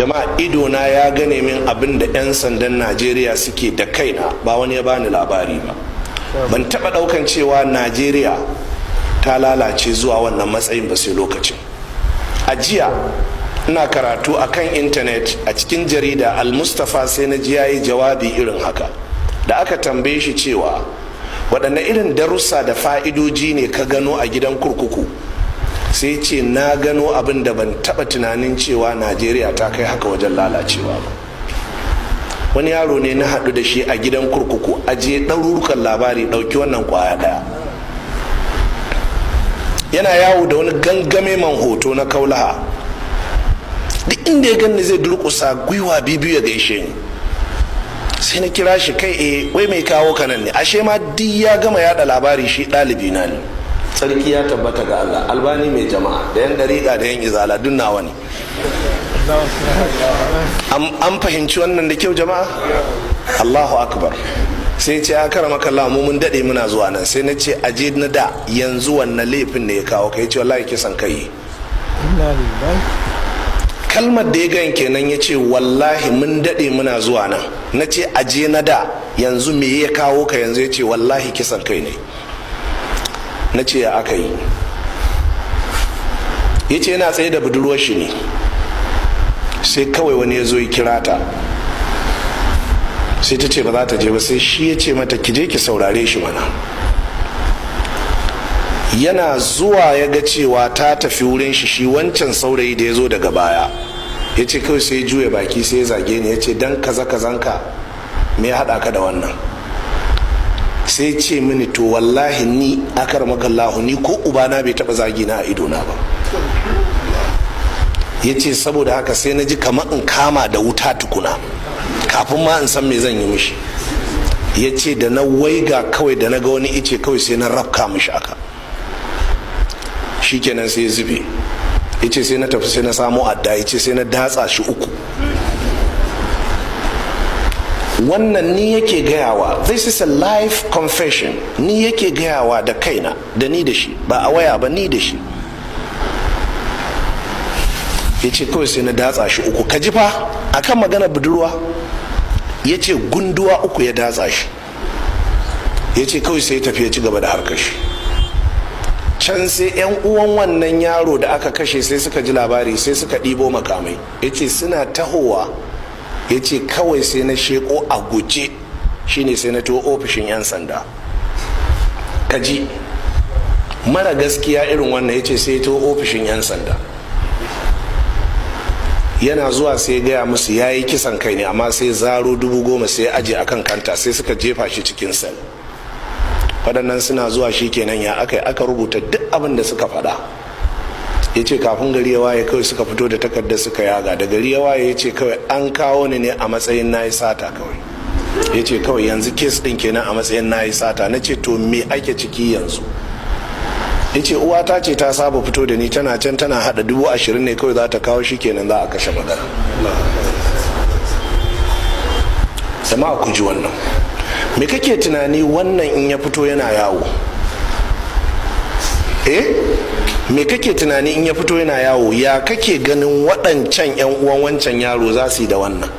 jama'a idona ya gane min abin da 'yan sandan najeriya suke da kaina, ba wani ya bani labari ba. Ban taba daukan cewa najeriya ta lalace zuwa wannan matsayin ba sai lokacin. A jiya ina karatu a kan intanet a cikin jarida al-mustafa, sai na ji yayi jawabi irin haka da aka tambaye shi cewa waɗanne irin darussa da fa'idoji ne ka gano a gidan kurkuku, sai ce na gano abin da ban taɓa tunanin cewa najeriya ta kai haka wajen lalacewa ba. Wani yaro ne na haɗu da shi a gidan kurkuku, aje ɗarurukan labari, ɗauki wannan ƙwaya ɗaya. Yana yawo da wani gangame man hoto na kaulaha, duk inda ya gani zai durƙusa gwiwa biyu ya gaishe ni. Sai na kira shi, kai wai mai kawo kanan ne? Ashe ma duk ya gama yada labari, shi ɗalibi na ne. Sarki ya tabbata ga Allah, Albani mai jama'a da yan dariƙa da yan izala duk nawa ne. An fahimci wannan da kyau jama'a? Allahu akbar. Sai ce ya kara maka lamu mun daɗe muna zuwa nan. Sai na ce aje na da, yanzu wannan laifin ne ya kawo kai? Ce wallahi kisan kai. Kalmar da ya gan kenan, ya ce wallahi mun daɗe muna zuwa nan. Na ce aje na da, yanzu me ya kawo ka yanzu? Ya ce wallahi kisan kai ne. Na ce ya aka yi? Ya ce yana tsaye da budurwar shi ne, sai kawai wani ya zo ya kira ta, sai ta ce ba za ta je ba. sai shi ya ce mata ki je ki saurare shi mana. Yana zuwa ya ga cewa ta tafi wurin shi wancan saurayi da ya zo daga baya, ya ce kawai sai juya baki sai ya zage ni, ya ce dan kaza kazanka me ya haɗa ka da wannan? Sai ce mini to wallahi ni akar makallahu, ni ko ubana bai taba zagi na a idona ba. Ya ce saboda haka sai na ji kamar in kama da wuta tukuna kafin ma in san me zan yi mishi. Ya ce da na waiga kawai da na ga wani ice kawai sai na rafka mishi aka, shikenan sai ya zube. Ya ce sai na tafi sai na samo adda, ya ce sai na datsa shi uku. Wannan ni yake gayawa, this is a live confession, ni yake gayawa da kaina, da ni da shi, ba a waya ba, ni da shi. Ya ce kawai sai na datsa shi uku. Ka ji fa akan magana budurwa? Ya ce gunduwa uku ya datsa shi. Ya ce kawai sai ya tafi ya ci gaba da harkar shi. Can sai 'yan uwan wannan yaro da aka kashe sai suka ji labari, sai suka ɗibo makamai. Ya ce suna tahowa, ya ce kawai sai na sheko a guje, shine sai na to ofishin 'yan sanda. Kaji mara gaskiya irin wannan, ya ce sai to ofishin 'yan sanda. Yana zuwa sai gaya musu ya yi kisan kai ne, amma sai zaro 10,000 sai aje akan kanta, sai suka jefa shi cikin sel. Waɗannan suna zuwa shi kenan ya aka rubuta duk abin da suka faɗa. Ya ce kafin gari ya waye kawai suka fito da takardar suka yaga. Da gari ya waye ya ce kawai an kawo ni ne a matsayin na yi sata kawai. Ya ce kawai yanzu kes ɗin kenan a matsayin na yi sata. Na ce to me ake ciki yanzu? Ya ce uwata ce ta saba fito da ni, tana can tana haɗa 20,000 ne kawai za ta kawo, shi kenan za a kashe magana. Jama'a ku ji wannan. Me kake tunani wannan in ya fito yana yawo? Me kake tunani in ya fito yana yawo? Ya kake ganin waɗancan 'yan uwan wancan yaro za su yi da wannan?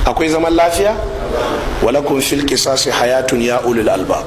Akwai zaman lafiya? Walakum fil qisasi hayatun ya ulul albab.